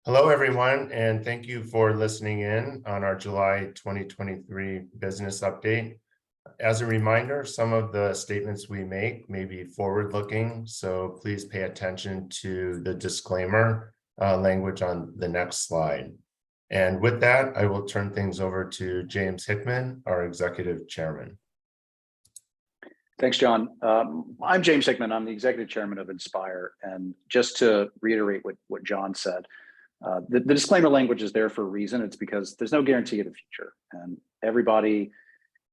Hello, everyone, and thank you for listening in on our July 2023 business update. As a reminder, some of the statements we make may be forward-looking, so please pay attention to the disclaimer language on the next slide. And with that, I will turn things over to James Hickman, our Executive Chairman. Thanks, John. I'm James Hickman. I'm the Executive Chairman of Inspire. And just to reiterate what John said, the disclaimer language is there for a reason. It's because there's no guarantee of the future. And everybody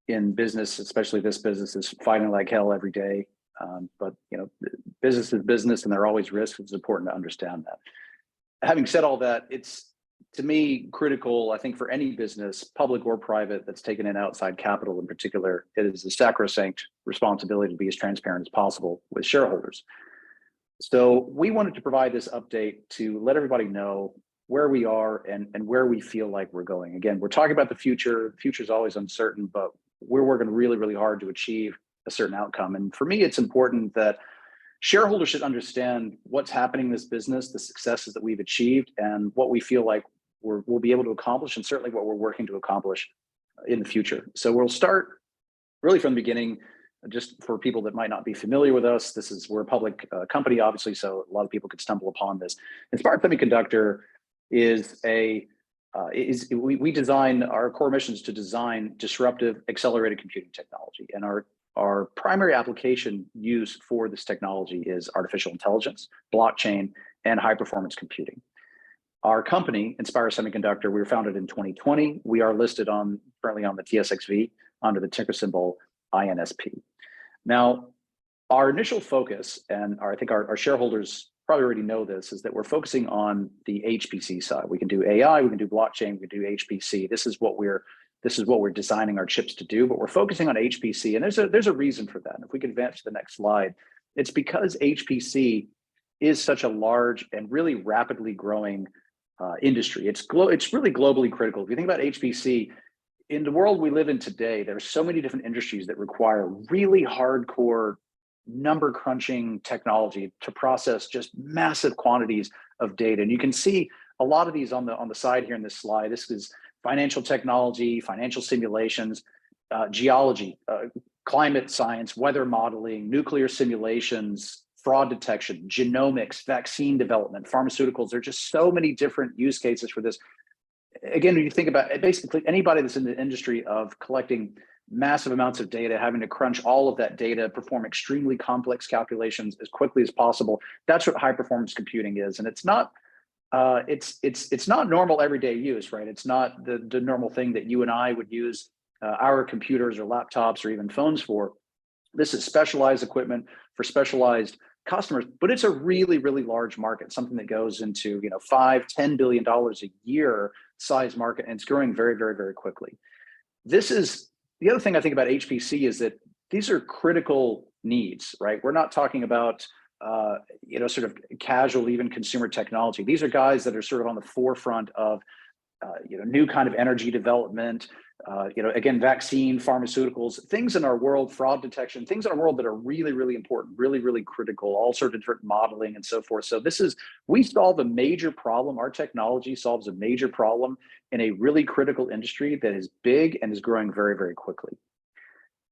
in business, especially this business, is fighting like hell every day. But business is business and there are always risks. It's important to understand that. Having said all that, it's, to me, critical, I think, for any business, public or private, that's taken in outside capital in particular. It is a sacrosanct responsibility to be as transparent as possible with shareholders. So we wanted to provide this update to let everybody know where we are and where we feel like we're going. Again, we're talking about the future. The future is always uncertain, but we're working really, really hard to achieve a certain outcome. And for me, it's important that shareholders should understand what's happening in this business, the successes that we've achieved, and what we feel like we'll be able to accomplish, and certainly what we're working to accomplish in the future. So we'll start really from the beginning. Just for people that might not be familiar with us, we're a public company, obviously, so a lot of people could stumble upon this. InspireSemi is we design, our core mission is to design disruptive accelerated computing technology. And our primary application use for this technology is artificial intelligence, blockchain, and high performance computing. Our company, InspireSemi, we were founded in 2020. We are listed currently on the TSXV under the ticker symbol INSP. Now, our initial focus, and I think our shareholders probably already know this, is that we're focusing on the HPC side. We can do AI, we can do blockchain, we can do HPC. This is what we're designing our chips to do, but we're focusing on HPC, and there's a reason for that. And if we could advance to the next slide, it's because HPC is such a large and really rapidly growing industry. It's really globally critical. If you think about HPC, in the world we live in today, there are so many different industries that require really hardcore number crunching technology to process just massive quantities of data. And you can see a lot of these on the side here in this slide. This is financial technology, financial simulations, geology, climate science, weather modeling, nuclear simulations, fraud detection, genomics, vaccine development, pharmaceuticals. There are just so many different use cases for this. Again, when you think about it, basically anybody that's in the industry of collecting massive amounts of data, having to crunch all of that data, perform extremely complex calculations as quickly as possible, that's what high performance computing is. And it's not normal everyday use, right? It's not the normal thing that you and I would use our computers or laptops or even phones for. This is specialized equipment for specialized customers, but it's a really, really large market, something that goes into $5-10 billion a year size market, and it's growing very, very, very quickly. This is the other thing I think about HPC, is that these are critical needs, right? We're not talking about sort of casual, even consumer technology. These are guys that are sort of on the forefront of new kind of energy development, again, vaccine, pharmaceuticals, things in our world, fraud detection, things in our world that are really, really important, really, really critical, all sorts of different modeling and so forth. So we solve a major problem. Our technology solves a major problem in a really critical industry that is big and is growing very, very quickly.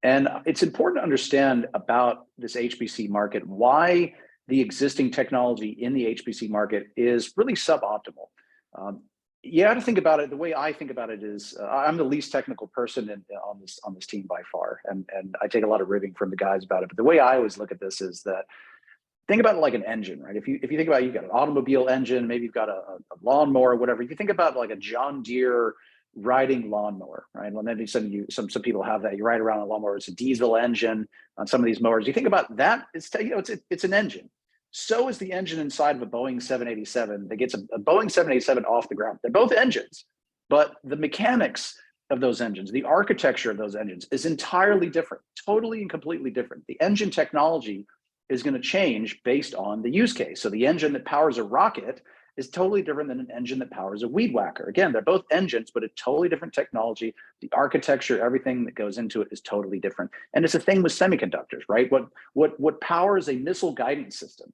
And it's important to understand about this HPC market, why the existing technology in the HPC market is really suboptimal. You have to think about it. The way I think about it is, I'm the least technical person on this team by far, and I take a lot of ribbing from the guys about it. But the way I always look at this is that, think about it like an engine, right? If you think about it, you've got an automobile engine, maybe you've got a lawnmower or whatever. If you think about like a John Deere riding lawnmower, right? Well, maybe some people have that. You ride around a lawnmower. It's a diesel engine on some of these mowers. You think about that. It's an engine. So is the engine inside of a Boeing 787 that gets a Boeing 787 off the ground. They're both engines, but the mechanics of those engines, the architecture of those engines is entirely different, totally and completely different. The engine technology is going to change based on the use case. So the engine that powers a rocket is totally different than an engine that powers a weed whacker. Again, they're both engines, but a totally different technology. The architecture, everything that goes into it is totally different. And it's the thing with semiconductors, right? What powers a missile guidance system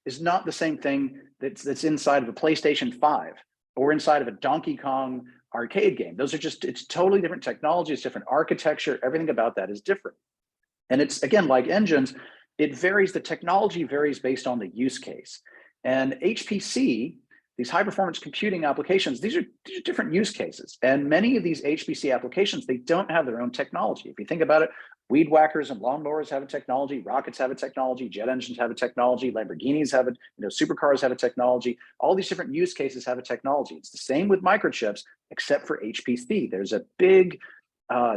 is not the same thing that's inside of a PlayStation 5 or inside of a Donkey Kong arcade game. Those are just, it's totally different technology, it's different architecture, everything about that is different. And it's, again, like engines, it varies, the technology varies based on the use case. And HPC, these high performance computing applications, these are different use cases. And many of these HPC applications, they don't have their own technology. If you think about it, weed whackers and lawnmowers have a technology, rockets have a technology, jet engines have a technology, Lamborghinis have it, supercars have a technology. All these different use cases have a technology. It's the same with microchips, except for HPC. There's a big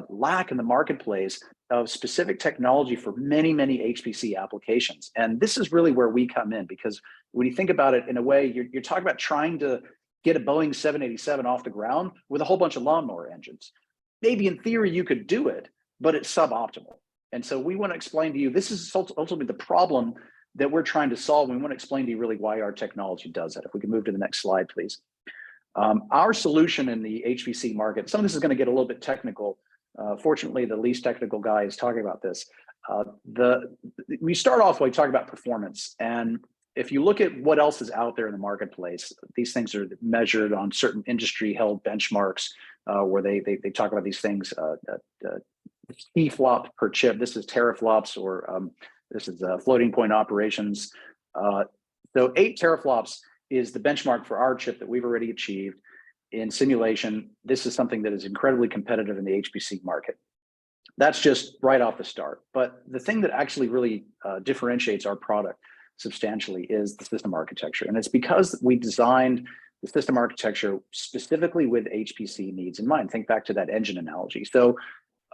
lack in the marketplace of specific technology for many, many HPC applications. And this is really where we come in, because when you think about it in a way, you're talking about trying to get a Boeing 787 off the ground with a whole bunch of lawnmower engines. Maybe in theory you could do it, but it's suboptimal. And so we want to explain to you, this is ultimately the problem that we're trying to solve. We want to explain to you really why our technology does that. If we can move to the next slide, please. Our solution in the HPC market, some of this is going to get a little bit technical. Fortunately, the least technical guy is talking about this. We start off by talking about performance. And if you look at what else is out there in the marketplace, these things are measured on certain industry-held benchmarks where they talk about these things, T-flop per chip. This is teraflops, or this is floating point operations. So 8 teraflops is the benchmark for our chip that we've already achieved in simulation. This is something that is incredibly competitive in the HPC market. That's just right off the start. But the thing that actually really differentiates our product substantially is the system architecture. And it's because we designed the system architecture specifically with HPC needs in mind. Think back to that engine analogy. So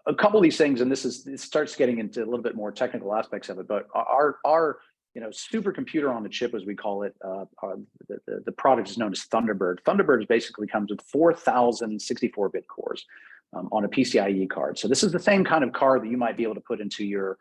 a couple of these things, and it starts getting into a little bit more technical aspects of it, but our supercomputer on the chip, as we call it, the product is known as Thunderbird. Thunderbird basically comes with 4,000 64-bit cores on a PCIe card. So this is the same kind of card that you might be able to put into your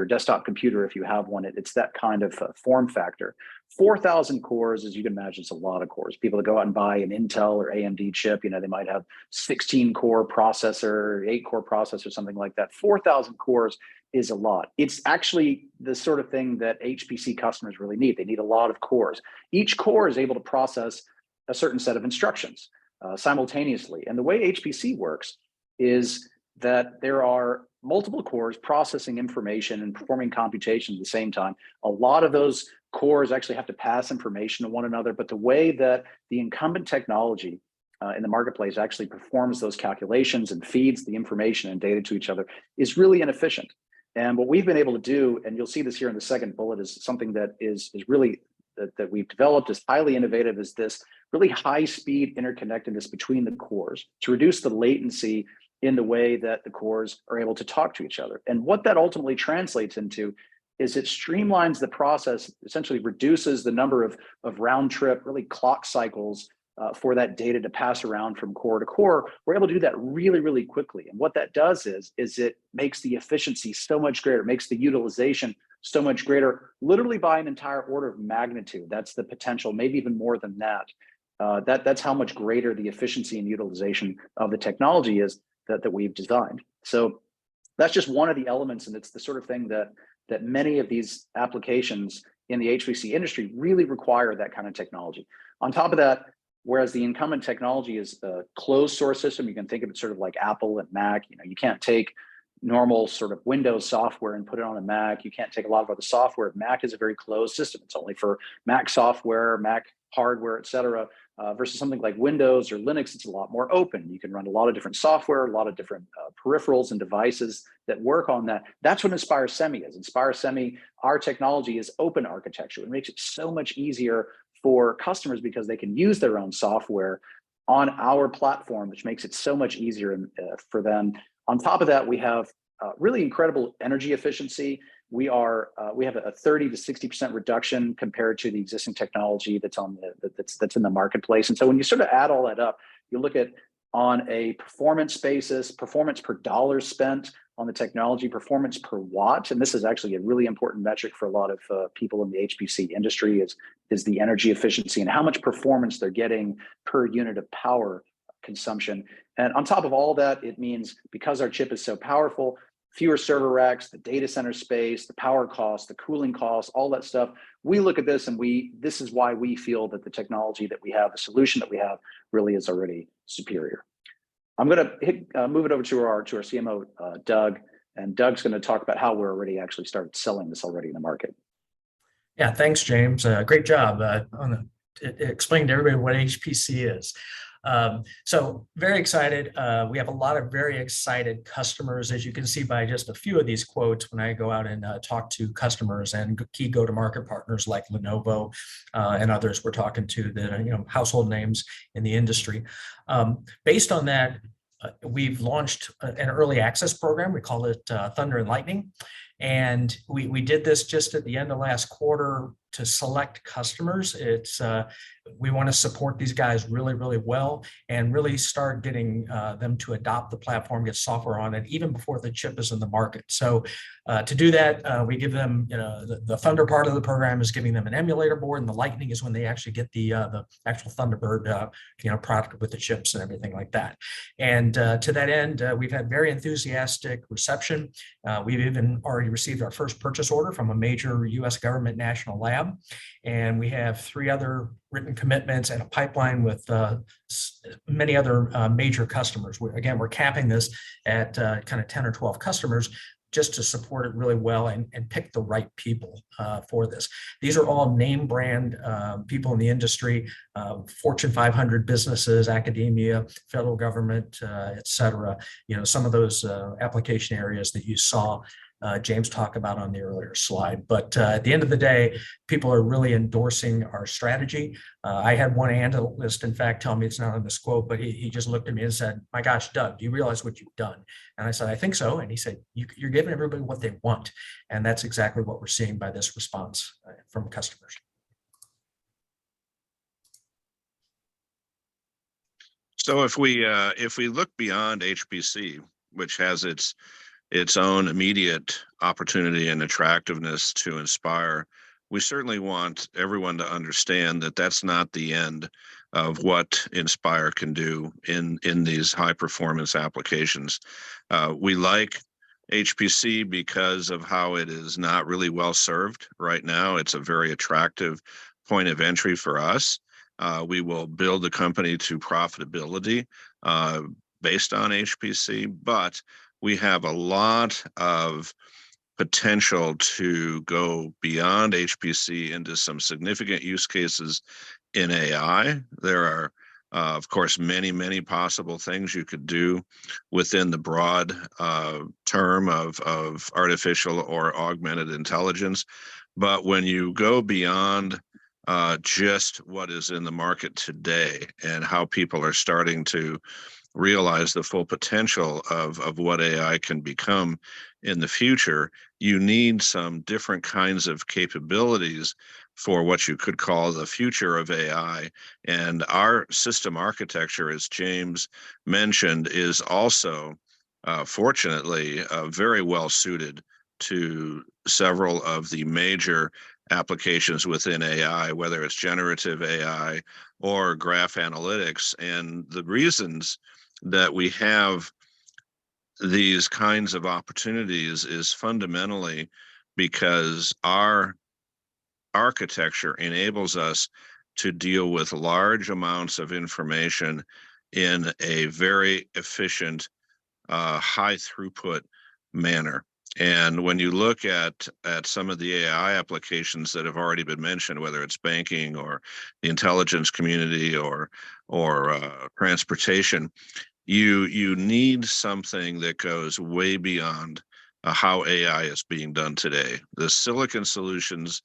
desktop computer if you have one. It's that kind of form factor. 4,000 cores, as you can imagine, it's a lot of cores. People that go out and buy an Intel or AMD chip, they might have 16-core processor, 8-core processor, something like that. 4,000 cores is a lot. It's actually the sort of thing that HPC customers really need. They need a lot of cores. Each core is able to process a certain set of instructions simultaneously. And the way HPC works is that there are multiple cores processing information and performing computation at the same time. A lot of those cores actually have to pass information to one another, but the way that the incumbent technology in the marketplace actually performs those calculations and feeds the information and data to each other is really inefficient. And what we've been able to do, and you'll see this here in the second bullet, is something that is really that we've developed, is highly innovative, is this really high-speed interconnectedness between the cores to reduce the latency in the way that the cores are able to talk to each other. And what that ultimately translates into is it streamlines the process, essentially reduces the number of round trip, really clock cycles for that data to pass around from core to core. We're able to do that really, really quickly. And what that does is it makes the efficiency so much greater, it makes the utilization so much greater, literally by an entire order of magnitude. That's the potential, maybe even more than that. That's how much greater the efficiency and utilization of the technology is that we've designed. So that's just one of the elements, and it's the sort of thing that many of these applications in the HPC industry really require that kind of technology. On top of that, whereas the incumbent technology is a closed source system, you can think of it sort of like Apple and Mac. You can't take normal sort of Windows software and put it on a Mac. You can't take a lot of other software. Mac is a very closed system. It's only for Mac software, Mac hardware, et cetera. Versus something like Windows or Linux, it's a lot more open. You can run a lot of different software, a lot of different peripherals and devices that work on that. That's what InspireSemi is. InspireSemi, our technology is open architecture. It makes it so much easier for customers because they can use their own software on our platform, which makes it so much easier for them. On top of that, we have really incredible energy efficiency. We have a 30 to 60% reduction compared to the existing technology that's in the marketplace. And so when you sort of add all that up, you look at on a performance basis, performance per dollar spent on the technology, performance per watt, and this is actually a really important metric for a lot of people in the HPC industry, is the energy efficiency and how much performance they're getting per unit of power consumption. And on top of all that, it means because our chip is so powerful, fewer server racks, the data center space, the power costs, the cooling costs, all that stuff. We look at this and this is why we feel that the technology that we have, the solution that we have really is already superior. I'm going to move it over to our CMO, Doug, and Doug's going to talk about how we're already actually started selling this already in the market. Yeah, thanks, James. Great job on explaining to everybody what HPC is. So very excited. We have a lot of very excited customers, as you can see by just a few of these quotes when I go out and talk to customers and key go-to-market partners like Lenovo and others we're talking to that are, household names in the industry. Based on that, we've launched an early access program. We call it Thunder and Lightning. And we did this just at the end of last quarter to select customers. We want to support these guys really, really well and really start getting them to adopt the platform, get software on it, even before the chip is in the market. So to do that, we give them, the Thunder part of the program is giving them an emulator board, and the Lightning is when they actually get the actual Thunderbird, product with the chips and everything like that. And to that end, we've had very enthusiastic reception. We've even already received our first purchase order from a major U.S. government national lab, and we have 3 other written commitments and a pipeline with many other major customers. We're capping this at kind of 10 or 12 customers just to support it really well and pick the right people for this. These are all name brand people in the industry, Fortune 500 businesses, academia, federal government, et cetera. Some of those application areas that you saw James talk about on the earlier slide. But at the end of the day, people are really endorsing our strategy. I had one analyst, in fact, tell me, it's not on this quote, but he just looked at me and said, "My gosh, Doug, do you realize what you've done?" And I said, "I think so." And he said, "You're giving everybody what they want." And that's exactly what we're seeing by this response from customers. So if we look beyond HPC, which has its own immediate opportunity and attractiveness to Inspire, we certainly want everyone to understand that that's not the end of what Inspire can do in these high performance applications. We like HPC because of how it is not really well served right now. It's a very attractive point of entry for us. We will build the company to profitability based on HPC, but we have a lot of potential to go beyond HPC into some significant use cases in AI. There are, of course, many, many possible things you could do within the broad term of artificial or augmented intelligence. But when you go beyond just what is in the market today and how people are starting to realize the full potential of what AI can become in the future, you need some different kinds of capabilities for what you could call the future of AI. And our system architecture, as James mentioned, is also fortunately very well suited to several of the major applications within AI, whether it's generative AI or graph analytics. And the reasons that we have these kinds of opportunities is fundamentally because our architecture enables us to deal with large amounts of information in a very efficient, high throughput manner. And when you look at some of the AI applications that have already been mentioned, whether it's banking or the intelligence community or transportation, you need something that goes way beyond how AI is being done today. The silicon solutions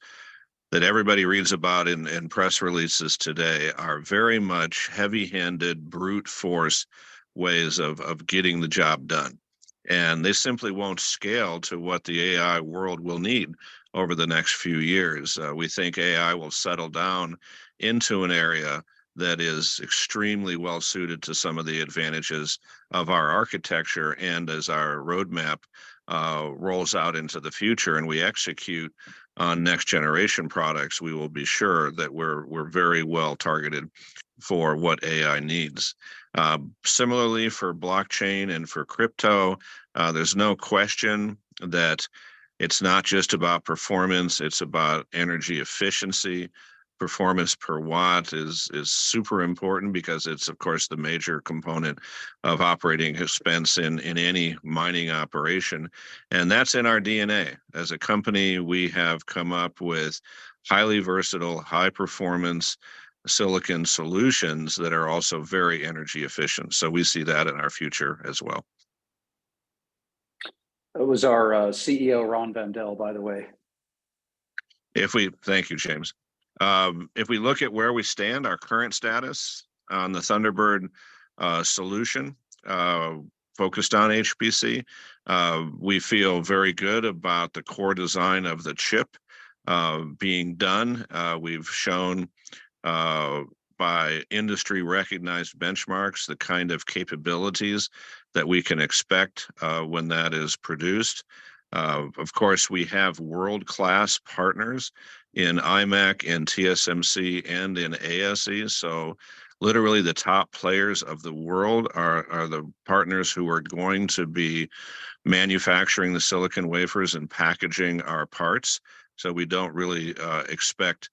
that everybody reads about in press releases today are very much heavy-handed, brute force ways of getting the job done. And they simply won't scale to what the AI world will need over the next few years. We think AI will settle down into an area that is extremely well suited to some of the advantages of our architecture and as our roadmap rolls out into the future and we execute on next generation products, we will be sure that we're very well targeted for what AI needs. Similarly, for blockchain and for crypto, there's no question that it's not just about performance, it's about energy efficiency. Performance per watt is super important because it's, of course, the major component of operating expense in any mining operation. And that's in our DNA. As a company, we have come up with highly versatile, high performance silicon solutions that are also very energy efficient. So we see that in our future as well. It was our CEO, Ron Vandell, by the way. Thank you, James. If we look at where we stand, our current status on the Thunderbird solution focused on HPC, we feel very good about the core design of the chip being done. We've shown by industry recognized benchmarks the kind of capabilities that we can expect when that is produced. Of course, we have world-class partners in IMEC, in TSMC, and in ASE. So literally the top players of the world are the partners who are going to be manufacturing the silicon wafers and packaging our parts. So we don't really expect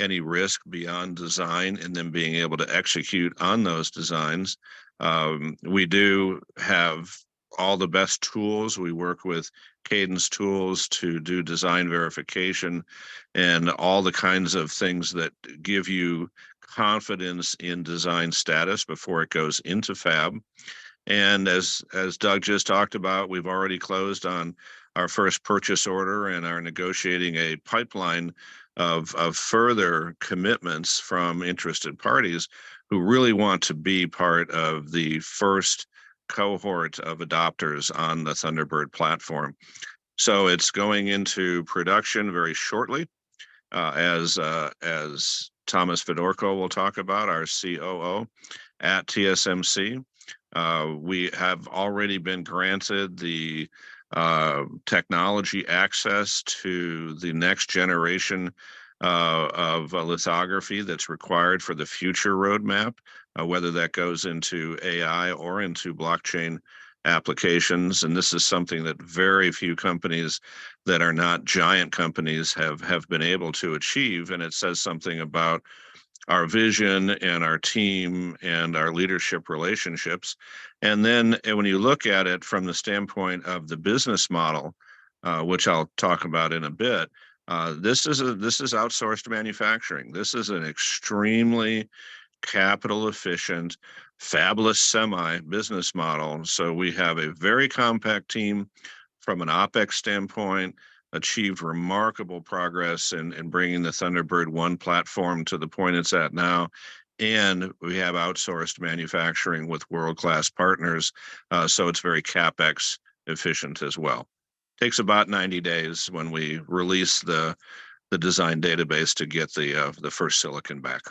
any risk beyond design and then being able to execute on those designs. We do have all the best tools. We work with Cadence tools to do design verification and all the kinds of things that give you confidence in design status before it goes into fab. And as Doug just talked about, we've already closed on our first purchase order and are negotiating a pipeline of further commitments from interested parties who really want to be part of the first cohort of adopters on the Thunderbird platform. So it's going into production very shortly, as Thomas Fedorko will talk about, our COO at TSMC. We have already been granted the technology access to the next generation of lithography that's required for the future roadmap, whether that goes into AI or into blockchain applications. And this is something that very few companies that are not giant companies have been able to achieve. And it says something about our vision and our team and our leadership relationships. And then when you look at it from the standpoint of the business model, which I'll talk about in a bit, this is outsourced manufacturing. This is an extremely capital efficient, fabless semi business model. So we have a very compact team from an OpEx standpoint, achieved remarkable progress in bringing the Thunderbird 1 platform to the point it's at now. And we have outsourced manufacturing with world-class partners. So it's very CapEx efficient as well. Takes about 90 days when we release the design database to get the first silicon back.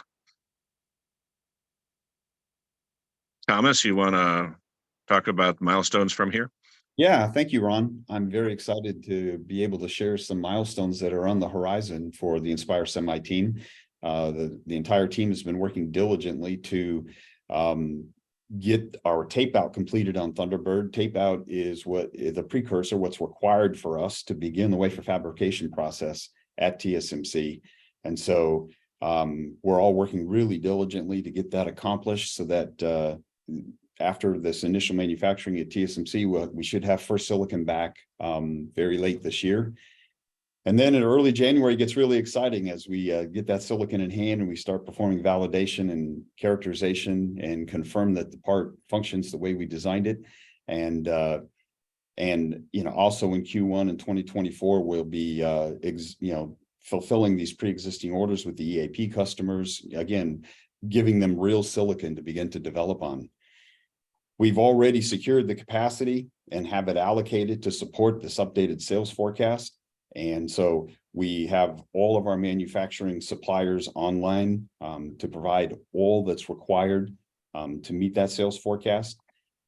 Thomas, you want to talk about milestones from here? Yeah, thank you, Ron. I'm very excited to be able to share some milestones that are on the horizon for the InspireSemi team. The entire team has been working diligently to get our tape out completed on Thunderbird. Tape out is the precursor, what's required for us to begin the wafer fabrication process at TSMC. And so we're all working really diligently to get that accomplished so that after this initial manufacturing at TSMC, we should have first silicon back very late this year. And then in early January, it gets really exciting as we get that silicon in hand and we start performing validation and characterization and confirm that the part functions the way we designed it. And also in Q1 in 2024, we'll be fulfilling these pre-existing orders with the EAP customers, again, giving them real silicon to begin to develop on. We've already secured the capacity and have it allocated to support this updated sales forecast. And so we have all of our manufacturing suppliers online to provide all that's required to meet that sales forecast.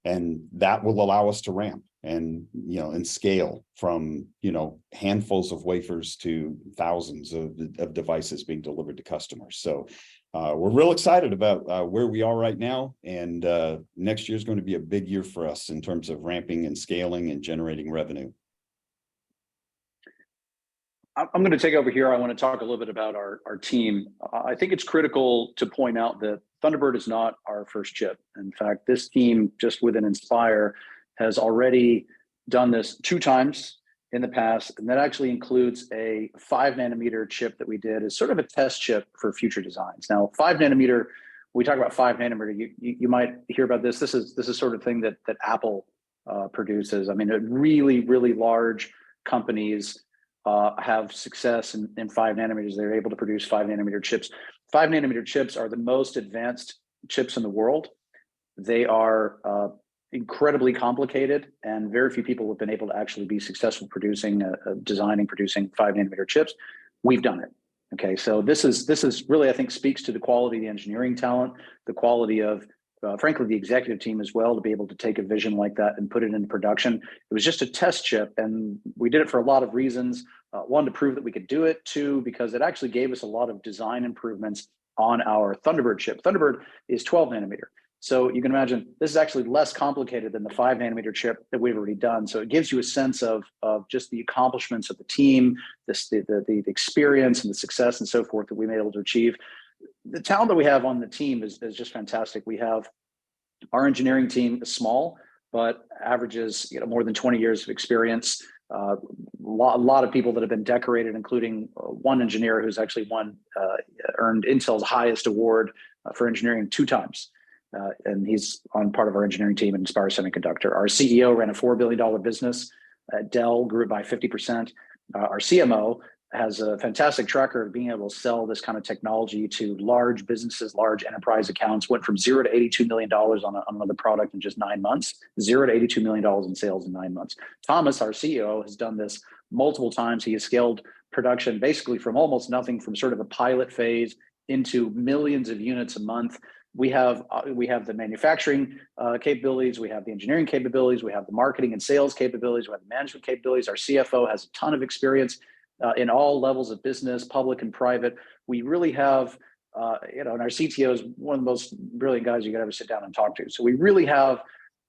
And that will allow us to ramp. and, and scale from, handfuls of wafers to thousands of devices being delivered to customers. So we're real excited about where we are right now. And next year is going to be a big year for us in terms of ramping and scaling and generating revenue. I'm going to take over here. I want to talk a little bit about our team. I think it's critical to point out that Thunderbird is not our first chip. In fact, this team just within Inspire has already done this 2 times in the past. And that actually includes a 5 nanometer chip that we did as sort of a test chip for future designs. Now, 5 nanometer, we talk about 5 nanometer, you might hear about this. This is sort of thing that Apple produces. I mean, really, really large companies have success in 5 nanometers. They're able to produce 5 nanometer chips. 5 nanometer chips are the most advanced chips in the world. They are incredibly complicated, and very few people have been able to actually be successful producing, designing, producing 5 nanometer chips. We've done it. Okay, so this is really, I think, speaks to the quality of the engineering talent, the quality of frankly, the executive team as well, to be able to take a vision like that and put it into production. It was just a test chip, and we did it for a lot of reasons. 1, to prove that we could do it. 2, because it actually gave us a lot of design improvements on our Thunderbird chip. Thunderbird is 12 nanometer. So you can imagine this is actually less complicated than the 5 nanometer chip that we've already done. So it gives you a sense of just the accomplishments of the team, the experience and the success and so forth that we've been able to achieve. The talent that we have on the team is just fantastic. We have our engineering team is small, but averages more than 20 years of experience. A lot of people that have been decorated, including one engineer who's actually earned Intel's highest award for engineering 2 times. And he's on part of our engineering team at Inspire Semiconductor. Our CEO ran a $4 billion business at Dell, grew it by 50%. Our CMO has a fantastic track record of being able to sell this kind of technology to large businesses, large enterprise accounts, went from 0 to $82 million on another product in just 9 months, 0 to $82 million in sales in 9 months. Thomas, our CEO, has done this multiple times. He has scaled production basically from almost nothing, from sort of a pilot phase into millions of units a month. We have the manufacturing capabilities, we have the engineering capabilities, we have the marketing and sales capabilities, we have the management capabilities. Our CFO has a ton of experience in all levels of business, public and private. We really have, and our CTO is one of the most brilliant guys you could ever sit down and talk to. So we really have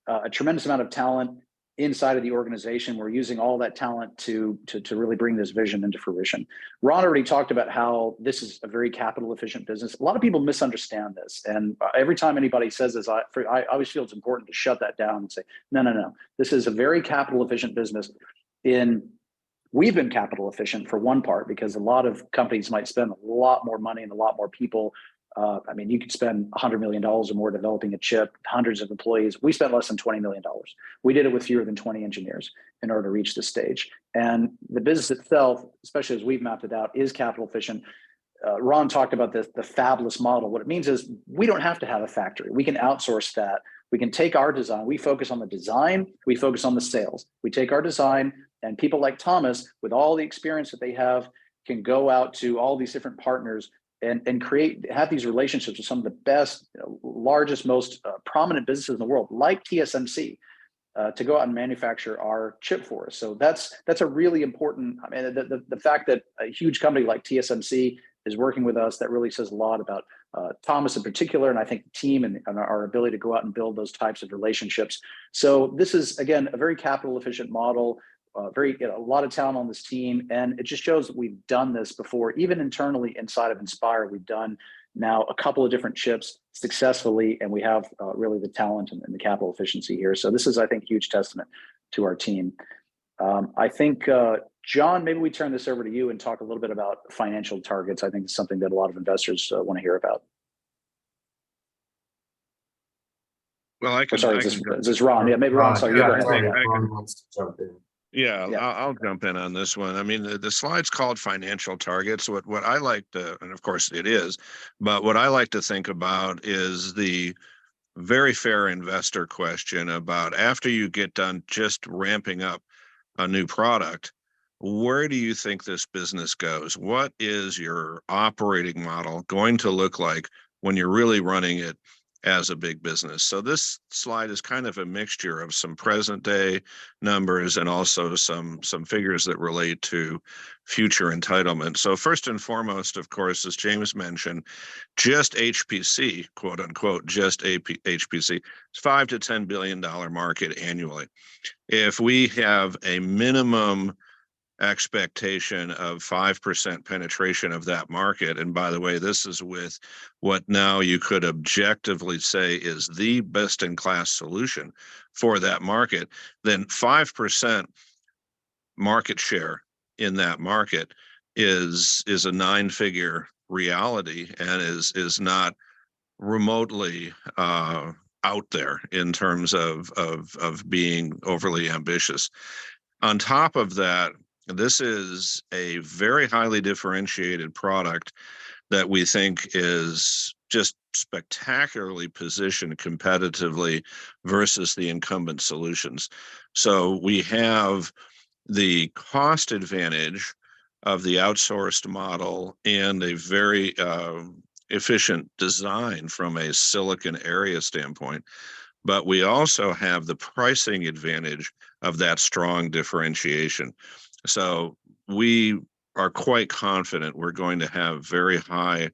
a tremendous amount of talent inside of the organization. We're using all that talent to really bring this vision into fruition. Ron already talked about how this is a very capital efficient business. A lot of people misunderstand this. And every time anybody says this, I always feel it's important to shut that down and say, no. This is a very capital efficient business. We've been capital efficient for one part because a lot of companies might spend a lot more money and a lot more people. I mean, you could spend $100 million or more developing a chip, hundreds of employees. We spent less than $20 million. We did it with fewer than 20 engineers in order to reach this stage. And the business itself, especially as we've mapped it out, is capital efficient. Ron talked about the fabless model. What it means is we don't have to have a factory. We can outsource that. We can take our design. We focus on the design. We focus on the sales. We take our design, and people like Thomas, with all the experience that they have, can go out to all these different partners and have these relationships with some of the best, largest, most prominent businesses in the world, like TSMC, to go out and manufacture our chip for us. So that's a really important. I mean, the fact that a huge company like TSMC is working with us, that really says a lot about Thomas in particular, and I think the team and our ability to go out and build those types of relationships. So this is, again, a very capital efficient model. A lot of talent on this team, and it just shows that we've done this before. Even internally inside of Inspire, we've done now a couple of different chips successfully, and we have really the talent and the capital efficiency here. So this is, I think, a huge testament to our team. I think, John, maybe we turn this over to you and talk a little bit about financial targets. I think it's something that a lot of investors want to hear about. Well, is this Ron? Yeah, maybe Ron. Sorry, Ron wants to jump in. Yeah, I'll jump in on this one. I mean, the slide's called financial targets. What I like to, and of course it is, but what I like to think about is the very fair investor question about, after you get done just ramping up a new product, where do you think this business goes? What is your operating model going to look like when you're really running it as a big business. So this slide is kind of a mixture of some present day numbers and also some figures that relate to future entitlement. So first and foremost, of course, as James mentioned, just HPC, quote unquote, just HPC, it's $5 to $10 billion market annually. If we have a minimum expectation of 5% penetration of that market, and by the way, this is with what now you could objectively say is the best in class solution for that market, then 5% market share in that market is a 9-figure reality and is not remotely out there in terms of being overly ambitious. On top of that, this is a very highly differentiated product that we think is just spectacularly positioned competitively versus the incumbent solutions. So we have the cost advantage of the outsourced model and a very efficient design from a silicon area standpoint. But we also have the pricing advantage of that strong differentiation. So we are quite confident we're going to have very high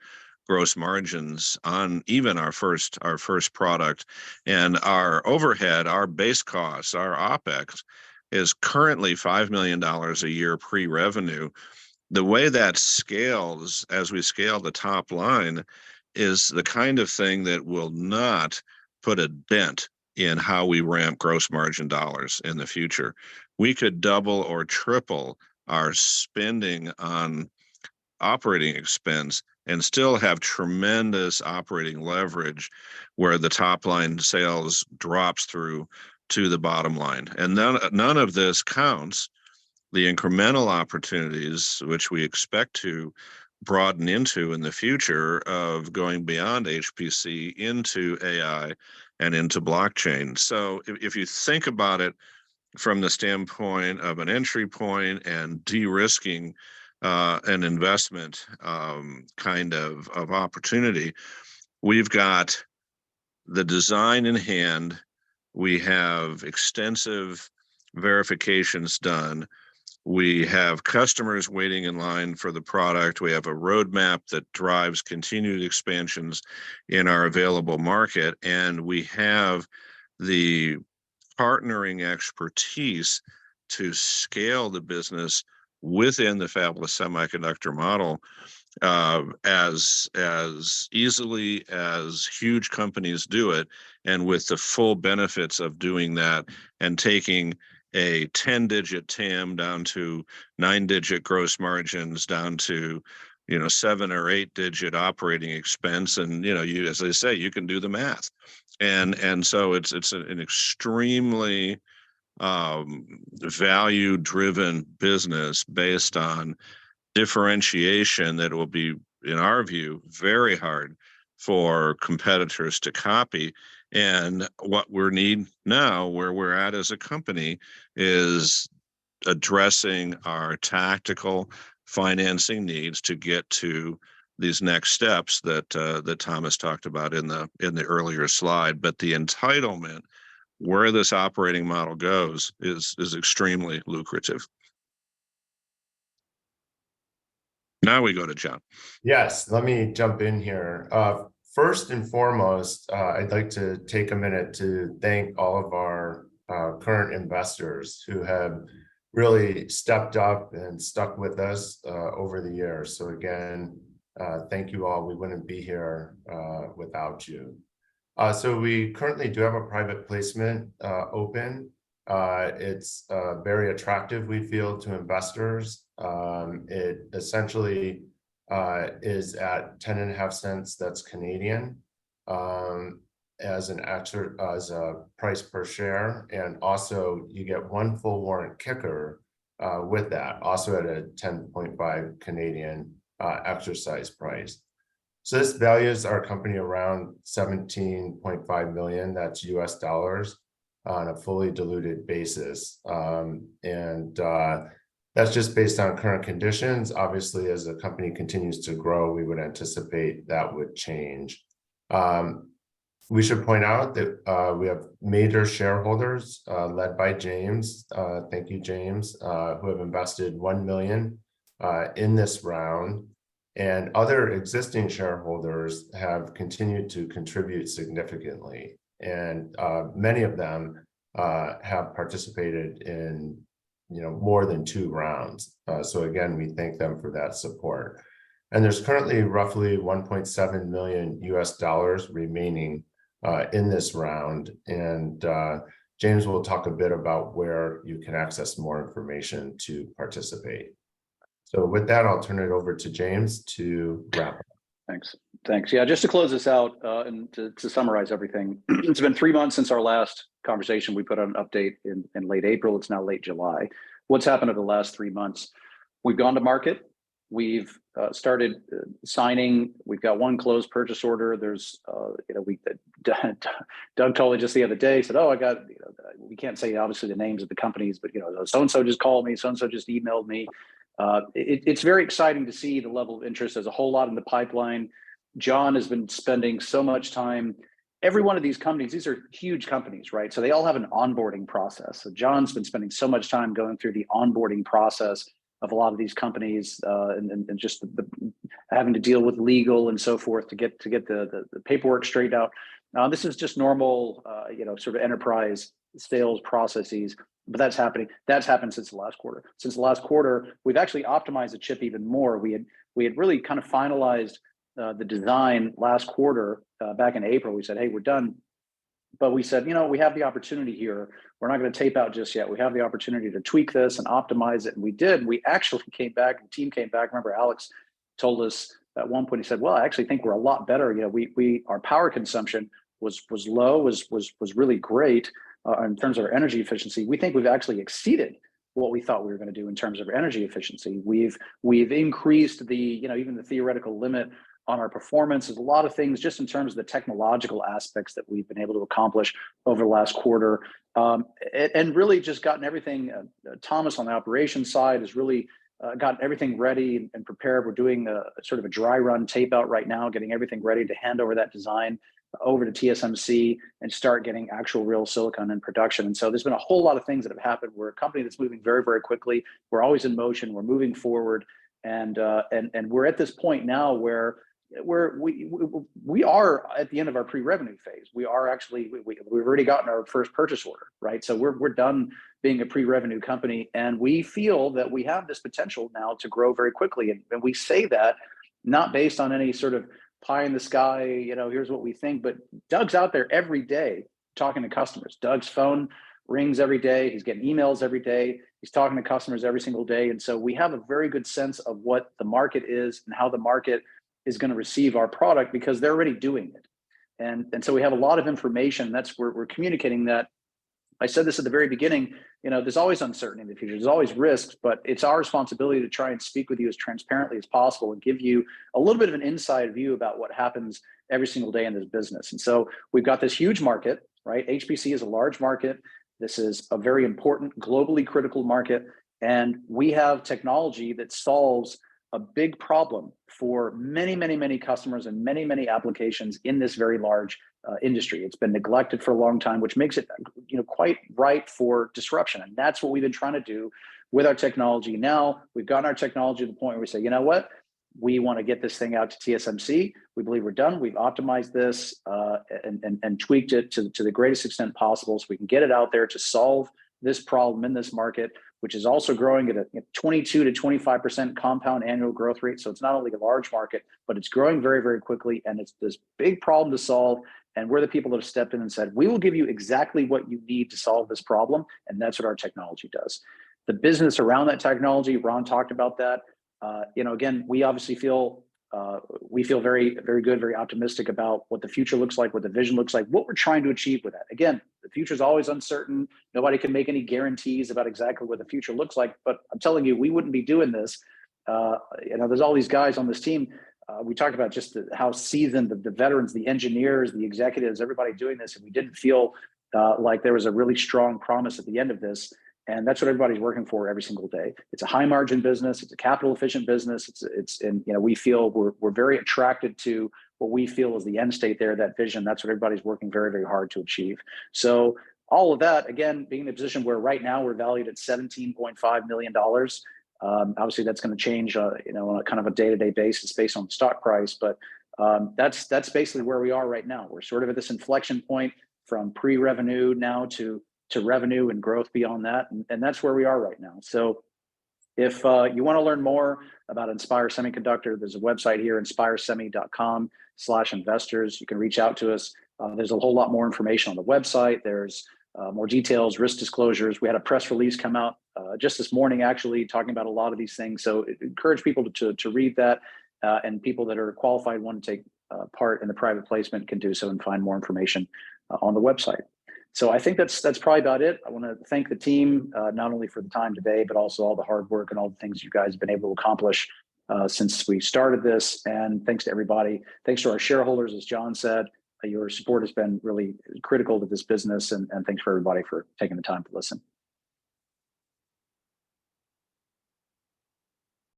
gross margins on even our first product. And our overhead, our base costs, our OpEx is currently $5 million a year pre-revenue. The way that scales as we scale the top line is the kind of thing that will not put a dent in how we ramp gross margin dollars in the future. We could double or triple our spending on operating expense and still have tremendous operating leverage where the top line sales drops through to the bottom line. And none of this counts the incremental opportunities, which we expect to broaden into in the future, of going beyond HPC into AI and into blockchain. So if you think about it from the standpoint of an entry point and de-risking an investment kind of opportunity, we've got the design in hand. We have extensive verifications done. We have customers waiting in line for the product. We have a roadmap that drives continued expansions in our available market. And we have the partnering expertise to scale the business within the fabless semiconductor model as easily as huge companies do it, and with the full benefits of doing that and taking a 10-digit TAM down to 9-digit gross margins, down to 7 or 8-digit operating expense, and you, as I say, you can do the math, and so it's an extremely value-driven business based on differentiation that will be, in our view, very hard for competitors to copy. And what we need now, where we're at as a company, is addressing our tactical financing needs to get to these next steps that Thomas talked about in the earlier slide. But the entitlement, where this operating model goes, is extremely lucrative. Now we go to John. Yes, let me jump in here. First and foremost, I'd like to take a minute to thank all of our current investors who have really stepped up and stuck with us over the years. So again, thank you all. We wouldn't be here without you. So we currently do have a private placement open. It's very attractive, we feel, to investors. It essentially is at 10.5 cents, that's Canadian, as a price per share. And also you get one full warrant kicker with that, also at a 10.5 Canadian exercise price. So this values our company around $17.5 million, that's US dollars, on a fully diluted basis. That's just based on current conditions. Obviously, as the company continues to grow, we would anticipate that would change. We should point out that we have major shareholders led by James. Thank you, James, who have invested $1 million in this round. And other existing shareholders have continued to contribute significantly. And many of them have participated in more than 2 rounds. So again, we thank them for that support. And there's currently roughly $1.7 million US remaining in this round. And James will talk a bit about where you can access more information to participate. So with that, I'll turn it over to James to wrap up. Thanks. Yeah, just to close this out and to summarize everything, it's been 3 months since our last conversation. We put out an update in late April. It's now late July. What's happened over the last 3 months? We've gone to market. We've started signing. We've got 1 closed purchase order. There's, Doug told me just the other day, said, "Oh, I got, we can't say obviously the names of the companies, but so-and-so just called me, so-and-so just emailed me." It's very exciting to see the level of interest. There's a whole lot in the pipeline. John has been spending so much time. Every one of these companies, these are huge companies, right? So they all have an onboarding process. So John's been spending so much time going through the onboarding process of a lot of these companies, and just having to deal with legal and so forth to get the paperwork straightened out. This is just normal, sort of enterprise sales processes, but that's happening. That's happened since the last quarter. Since the last quarter, we've actually optimized the chip even more. We had really kind of finalized the design last quarter, back in April. We said, "Hey, we're done." But we said, we have the opportunity here. We're not going to tape out just yet. We have the opportunity to tweak this and optimize it. And we did. We actually came back, the team came back. Remember, Alex told us at one point, he said, "Well, I actually think we're a lot better. Our power consumption was low, was really great in terms of our energy efficiency. We think we've actually exceeded what we thought we were going to do in terms of energy efficiency. We've increased the, even the theoretical limit on our performance. There's a lot of things just in terms of the technological aspects that we've been able to accomplish over the last quarter, and really just gotten everything. Thomas on the operations side has really gotten everything ready and prepared. We're doing a sort of a dry run tape out right now, getting everything ready to hand over that design over to TSMC and start getting actual real silicon in production. And so there's been a whole lot of things that have happened. We're a company that's moving very, very quickly. We're always in motion. We're moving forward, and we're at this point now where we are at the end of our pre-revenue phase. We are actually, we've already gotten our first purchase order, right? So we're done being a pre-revenue company, and we feel that we have this potential now to grow very quickly. And we say that not based on any sort of pie in the sky, here's what we think, but Doug's out there every day talking to customers. Doug's phone rings every day. He's getting emails every day. He's talking to customers every single day. And so we have a very good sense of what the market is and how the market is going to receive our product, because they're already doing it. And so we have a lot of information. That's where we're communicating that. I said this at the very beginning, there's always uncertainty in the future. There's always risks, but it's our responsibility to try and speak with you as transparently as possible and give you a little bit of an inside view about what happens every single day in this business. And so we've got this huge market, right? HPC is a large market. This is a very important, globally critical market. And we have technology that solves a big problem for many, many, many customers and many, many applications in this very large industry. It's been neglected for a long time, which makes it, quite ripe for disruption. And that's what we've been trying to do with our technology. Now we've gotten our technology to the point where we say, you know what? We want to get this thing out to TSMC. We believe we're done. We've optimized this and tweaked it to the greatest extent possible so we can get it out there to solve this problem in this market, which is also growing at a 22 to 25% compound annual growth rate. So it's not only a large market, but it's growing very, very quickly. And it's this big problem to solve. And we're the people that have stepped in and said, we will give you exactly what you need to solve this problem. And that's what our technology does. The business around that technology, Ron talked about that. Again, we obviously feel very, very good, very optimistic about what the future looks like, what the vision looks like, what we're trying to achieve with that. Again, the future is always uncertain. Nobody can make any guarantees about exactly what the future looks like. But I'm telling you, we wouldn't be doing this. There's all these guys on this team. We talked about just how seasoned the veterans, the engineers, the executives, everybody doing this, and we didn't feel like there was a really strong promise at the end of this. And that's what everybody's working for every single day. It's a high margin business. It's a capital efficient business. We feel we're very attracted to what we feel is the end state there, that vision. That's what everybody's working very, very hard to achieve. So all of that, again, being in a position where right now we're valued at $17.5 million. Obviously, that's going to change, on a kind of a day-to-day basis based on the stock price. But that's basically where we are right now. We're sort of at this inflection point from pre-revenue now to revenue and growth beyond that, and that's where we are right now. So if you want to learn more about Inspire Semiconductor, there's a website here, inspiresemi.com/investors. You can reach out to us. There's a whole lot more information on the website. There's more details, risk disclosures. We had a press release come out just this morning, actually, talking about a lot of these things. So encourage people to read that, and people that are qualified, want to take part in the private placement, can do so and find more information on the website. So I think that's probably about it. I want to thank the team, not only for the time today, but also all the hard work and all the things you guys have been able to accomplish since we started this. And thanks to everybody. Thanks to our shareholders, as John said. Your support has been really critical to this business, and thanks for everybody for taking the time to listen.